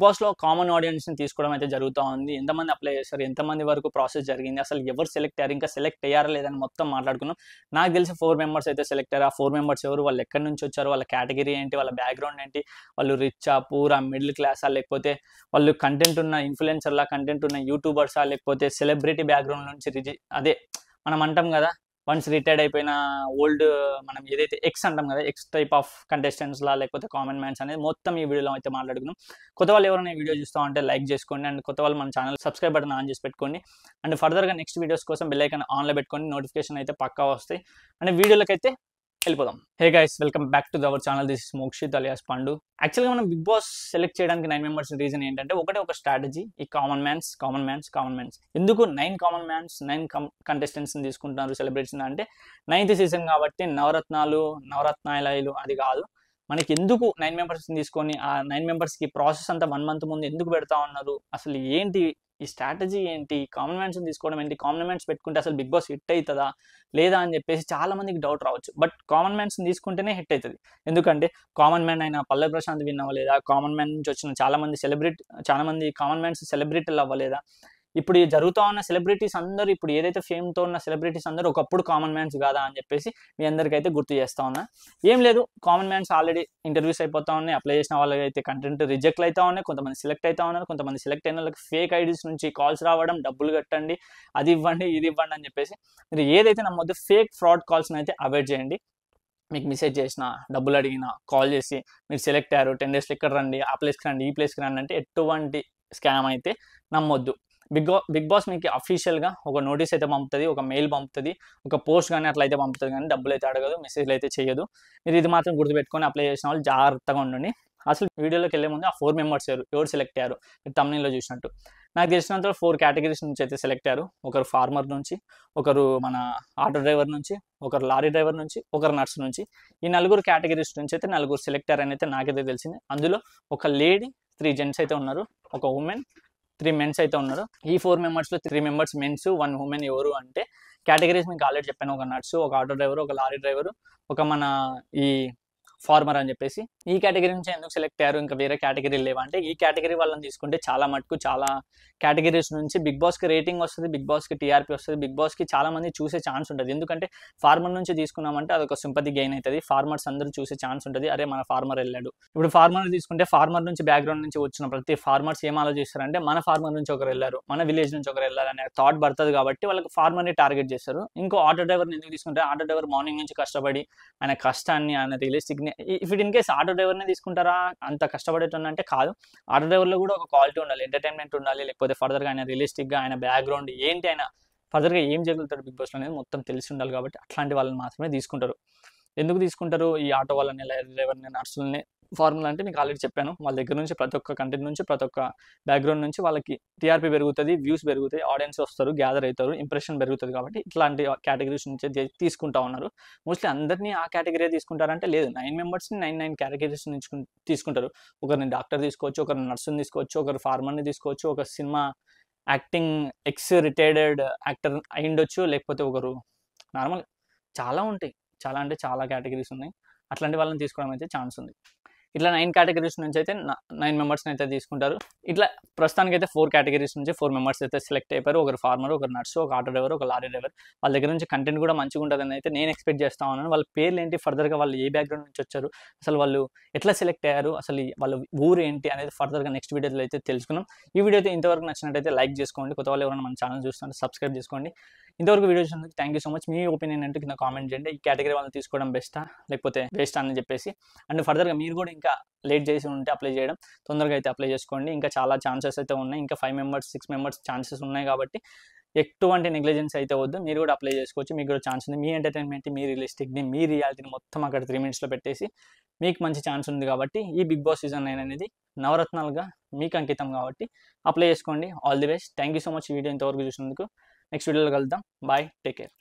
Boss లో common audience ని తీసుకోవడం అయితే జరుగుతూ ఉంది. ఎంతమంది అప్లై చేశారు, ఎంతమంది వరకు ప్రాసెస్ జరిగింది, అసలు ఎవరు సెలెక్ట్ అయ్యారు, ఇంకా సెలెక్ట్ అయ్యారా లేదని మొత్తం మాట్లాడుకున్నాం. నాకు తెలిసి 4 మెంబర్స్ అయితే సెలెక్ట్ అయ్యారు. ఆ 4 మెంబర్స్ ఎవరు, వాళ్ళు ఎక్కడి నుంచి వచ్చారు, వాళ్ళ కేటగిరీ ఏంటి, వాళ్ళ బ్యాక్గ్రౌండ్ ఏంటి, వాళ్ళు రిచ్చా, పూరా, మిడిల్ క్లాసా, లేకపోతే వాళ్ళు కంటెంట్ ఉన్న ఇన్ఫ్లుయెన్సర్లా, కంటెంట్ ఉన్న యూట్యూబర్సా, లేకపోతే సెలబ్రిటీ బ్యాక్గ్రౌండ్ నుంచి అదే మనం అంటాం కదా, వన్స్ రిటైర్డ్ అయిపోయిన ఓల్డ్, మనం ఏదైతే ఎక్స్ అంటాం కదా, ఎక్స్ టైప్ ఆఫ్ కంటెస్టెంట్స్ లా, లేకపోతే కామన్ మ్యాన్స్ అనేది మొత్తం ఈ వీడియోలో అయితే మాట్లాడుకున్నాం. కొత్త వాళ్ళు ఎవరైనా ఈ వీడియో చూస్తూ ఉంటే లైక్ చేసుకోండి, అండ్ కొత్త వాళ్ళు మన ఛానల్ సబ్స్క్రైబ్ బటన్ ఆన్ చేసి పెట్టుకోండి, అండ్ ఫర్దర్గా నెక్స్ట్ వీడియోస్ కోసం బెల్ ఐకాన్ ఆన్లో పెట్టుకోండి, నోటిఫికేషన్ అయితే పక్కా వస్తాయి. అండ్ వీడియోలకైతే వెళ్ళిపోదాం. Hey guys, welcome back to our channel. This is Mokshith alias పండు. యాక్చువల్గా మనం బిగ్ బాస్ సెలెక్ట్ చేయడానికి 9 మెంబర్స్ రీజన్ ఏంటంటే, ఒక స్ట్రాటజీ, ఈ కామన్ మ్యాన్స్. ఎందుకు 9 కామన్ మ్యాన్స్, 9 కంటెస్టెంట్స్ని తీసుకుంటున్నారు సెలబ్రిటీస్ అంటే, 9th సీజన్ కాబట్టి నవరత్నాలు అది కాదు. మనకి ఎందుకు 9 మెంబర్స్ని తీసుకొని ఆ 9 మెంబర్స్కి ప్రాసెస్ అంతా 1 మంత్ ముందు ఎందుకు పెడతా ఉన్నారు, అసలు ఏంటి ఈ స్ట్రాటజీ ఏంటి, కామన్ మ్యాన్స్ని తీసుకోవడం ఏంటి, కామన్ మ్యాన్స్ పెట్టుకుంటే అసలు బిగ్ బాస్ హిట్ అవుతుందా లేదా అని చెప్పేసి చాలా మందికి డౌట్ రావచ్చు. బట్ కామన్ మ్యాన్స్ని తీసుకుంటేనే హిట్ అవుతుంది. ఎందుకంటే కామన్ మ్యాన్ అయిన పల్లవి ప్రశాంత్ విన్ అవ్వలేదా, కామన్ మ్యాన్ నుంచి వచ్చిన చాలా మంది కామన్ మ్యాన్స్ సెలబ్రిటీలు అవ్వలేదా, ఇప్పుడు జరుగుతూ ఉన్న సెలబ్రిటీస్ అందరూ, ఇప్పుడు ఏదైతే ఫేమ్తో ఉన్న సెలబ్రిటీస్ అందరూ ఒకప్పుడు కామన్ మ్యాన్స్ కాదా అని చెప్పేసి మీ అందరికైతే గుర్తు చేస్తా ఉన్నా. ఏం లేదు, కామన్ మ్యాన్స్ ఆల్రెడీ ఇంటర్వ్యూస్ అయిపోతా ఉన్నాయి, అప్లై చేసిన వాళ్ళకి అయితే కంటెంట్ రిజెక్ట్లు అవుతా ఉన్నాయి, కొంతమంది సెలెక్ట్ అవుతా ఉన్నారు, కొంతమంది సెలెక్ట్ అయిన వాళ్ళకి ఫేక్ ఐడీస్ నుంచి కాల్స్ రావడం, డబ్బులు కట్టండి, అది ఇవ్వండి, ఇది ఇవ్వండి అని చెప్పేసి. మీరు ఏదైతే నమ్మొద్దు, ఫేక్ ఫ్రాడ్ కాల్స్ని అయితే అవాయిడ్ చేయండి. మీకు మెసేజ్ చేసిన, డబ్బులు అడిగిన, కాల్ చేసి మీరు సెలెక్ట్ అయ్యారు, 10 డేస్లో ఇక్కడ రండి, ఆ ప్లేస్కి రండి, ఈ ప్లేస్కి రండి అంటే ఎటువంటి స్కామ్ అయితే నమ్మొద్దు. బిగ్ బాస్ మీకు అఫీషియల్గా ఒక నోటీస్ అయితే పంపుతుంది, ఒక మెయిల్ పంపుతుంది, ఒక పోస్ట్ కానీ అట్లా అయితే పంపుతుంది, కానీ డబ్బులు అయితే అడగదు, మెసేజ్లు అయితే చేయదు. మీరు ఇది మాత్రం గుర్తుపెట్టుకొని అప్లై చేసిన వాళ్ళు జాగ్రత్తగా ఉండండి. అసలు వీడియోలోకి వెళ్ళే ముందు ఆ 4 మెంబర్స్ ఎవరు సెలెక్ట్ అయ్యారు, మీరు తమ్నైల్లో చూసినట్టు నాకు తెలిసినంత 4 కేటగిరీస్ నుంచి అయితే సెలెక్ట్ అయ్యారు. ఒకరు ఫార్మర్ నుంచి, ఒకరు మన ఆటో డ్రైవర్ నుంచి, ఒకరు లారీ డ్రైవర్ నుంచి, ఒకరు నర్స్ నుంచి. ఈ 4 కేటగిరీస్ నుంచి అయితే 4 సెలెక్ట్ అయ్యారని అయితే నాకైతే తెలిసింది. అందులో ఒక లేడీ, 3 జెంట్స్ అయితే ఉన్నారు, ఒక ఉమెన్, 3 మెన్స్ అయితే ఉన్నారు. ఈ 4 మెంబర్స్లో 3 మెంబర్స్ మెన్స్, 1 ఉమెన్. ఎవరు అంటే కేటగిరీస్ మీకు ఆల్రెడీ చెప్పాను, ఒక నర్సు, ఒక ఆటో డ్రైవరు, ఒక లారీ డ్రైవరు, ఒక మన ఈ ఫార్మర్ అని చెప్పేసి. ఈ కేటగిరీ నుంచి ఎందుకు సెలెక్ట్ అయ్యారు, ఇంకా వేరే కేటగిరీ లేవా అంటే, ఈ కేటగిరీ వాళ్ళని తీసుకుంటే చాలా మటుకు చాలా కేటగిరీస్ నుంచి బిగ్ బాస్కి రేటింగ్ వస్తుంది, బిగ్ బాస్కి టీఆర్పీ వస్తుంది, బిగ్ బాస్కి చాలా మంది చూసే ఛాన్స్ ఉంటుంది. ఎందుకంటే ఫార్మర్ నుంచి తీసుకున్నామంటే అదొక సింపతి గెయిన్ అవుతుంది, ఫార్మర్స్ అందరూ చూసే ఛాన్స్ ఉంటుంది. అరే మన ఫార్మర్ వెళ్ళాడు. ఇప్పుడు ఫార్మర్ తీసుకుంటే ఫార్మర్ నుంచి బ్యాక్గ్రౌండ్ నుంచి వచ్చిన ప్రతి ఫార్మర్స్ ఏం ఆలోచిస్తారంటే, మన ఫార్మర్ నుంచి ఒకరు వెళ్ళారు, మన విలేజ్ నుంచి ఒకరు వెళ్ళారు అనే థాట్ పడుతుంది కాబట్టి వాళ్ళకి ఫార్మర్ని టార్గెట్ చేస్తారు. ఇంకో ఆటో డ్రైవర్ని ఎందుకు తీసుకుంటే, ఆటో డ్రైవర్ మార్నింగ్ నుంచి కష్టపడి ఆయన కష్టాన్ని, ఆయన రియలిస్టిక్ని, ఇఫ్ ఇన్ కేస్ ఆటో డ్రైవర్నే తీసుకుంటారా అంత కష్టపడేటోని అంటే కాదు. ఆటో డ్రైవర్లో కూడా ఒక క్వాలిటీ ఉండాలి, ఎంటర్టైన్మెంట్ ఉండాలి, లేకపోతే ఫర్దర్గా ఆయన రియలిస్టిక్గా, ఆయన బ్యాక్గ్రౌండ్ ఏంటి, ఆయన ఫర్దర్గా ఏం జరుగుతాడు బిగ్ బాస్లో అనేది మొత్తం తెలిసి ఉండాలి. కాబట్టి అట్లాంటి వాళ్ళని మాత్రమే తీసుకుంటారు. ఎందుకు తీసుకుంటారు ఈ ఆటో వాళ్ళని, డ్రైవర్ని, నర్సులని, ఫార్ములా అంటే మీకు ఆల్రెడీ చెప్పాను. వాళ్ళ దగ్గర నుంచి ప్రతి ఒక్క కంటెంట్ నుంచి, ప్రతి ఒక్క బ్యాక్గ్రౌండ్ నుంచి వాళ్ళకి టీఆర్పీ పెరుగుతుంది, వ్యూస్ పెరుగుతాయి, ఆడియన్స్ వస్తారు, గ్యాదర్ అవుతారు, ఇంప్రెషన్ పెరుగుతుంది. కాబట్టి ఇట్లాంటి కేటగిరీస్ నుంచి తీసుకుంటా ఉన్నారు. మోస్ట్లీ అందరినీ ఆ కేటగిరీ తీసుకుంటారంటే లేదు, 9 మెంబర్స్ని 9 కేటగిరీస్ నుంచి తీసుకుంటారు. ఒకరిని డాక్టర్ తీసుకోవచ్చు, ఒకరిని నర్సుని తీసుకోవచ్చు, ఒకరు ఫార్మర్ని తీసుకోవచ్చు, ఒక cinema acting X retired actor అయి ఉండొచ్చు, లేకపోతే ఒకరు నార్మల్, చాలా ఉంటాయి, చాలా అంటే చాలా కేటగిరీస్ ఉన్నాయి. అట్లాంటి వాళ్ళని తీసుకోవడం అయితే ఛాన్స్ ఉంది. ఇట్లా 9 కేటగిరీస్ నుంచి అయితే 9 మెంబర్స్ని అయితే తీసుకుంటారు. ఇట్లా ప్రస్తుతానికి అయితే 4 కేటగిరీస్ నుంచి 4 మెంబర్స్ అయితే సెలెక్ట్ అయిపోయారు. ఒకరు ఫార్మర్, ఒకరు నర్సు, ఒక ఆటో డ్రైవర్, ఒక లారీ డ్రైవర్. వాళ్ళ దగ్గర నుంచి కంటెంట్ కూడా మంచిగా ఉంటుందని అయితే నేను ఎక్స్పెక్ట్ చేస్తా ఉన్నాను. వాళ్ళ పేర్లు ఏంటి, ఫర్దర్గా వాళ్ళు ఏ బ్యాక్గ్రౌండ్ నుంచి వచ్చారు, అసలు వాళ్ళు ఎట్లా సెలెక్ట్ అయ్యారు, అసలు వాళ్ళ ఊరు ఏంటి అనేది ఫర్దర్గా నెక్స్ట్ వీడియోలో అయితే తెలుసుకుందాం. ఈ వీడియో అయితే ఇంతవరకు నచ్చినట్టయితే లైక్ చేసుకోండి, కొత్త వాళ్ళు ఎవరైనా మన ఛానల్ చూస్తుంటే సబ్స్క్రైబ్ చేసుకోండి. ఇంతవరకు వీడియో చూసినందుకు thank you so much. Me opinion అంటే కింద కామెంట్ చేయండి. ఈ కేటగిరీ వాళ్ళని తీసుకోవడం బెస్టా లేకపోతే వేస్ట్ అని చెప్పేసి. అండ్ ఫర్దర్గా మీరు కూడా ఇంకా లేట్ చేసి ఉంటే అప్లై చేయడం, తొందరగా అయితే అప్లై చేసుకోండి. ఇంకా చాలా ఛాన్సెస్ అయితే ఉన్నాయి, ఇంకా 5 మెంబర్స్ 6 మెంబర్స్ ఛాన్సెస్ ఉన్నాయి. కాబట్టి ఎటువంటి నెగ్లిజెన్స్ అయితే వద్దు, మీరు కూడా అప్లై చేసుకోవచ్చు. మీకు కూడా ఛాన్స్ ఉంది. మీ ఎంటర్టైన్మెంట్, మీ రియలిస్టిక్ని, మీ రియాలిటీని మొత్తం అక్కడ 3 మినిట్స్లో పెట్టేసి మీకు మంచి ఛాన్స్ ఉంది. కాబట్టి ఈ బిగ్ బాస్ సీజన్ 9 అనేది నవరత్నాలుగా మీకు అంకితం. కాబట్టి అప్లై చేసుకోండి. All the best. Thank you so much. ఈ వీడియో ఇంతవరకు చూసినందుకు. నెక్స్ట్ వీడియోలో కలుద్దాం. Bye, take care.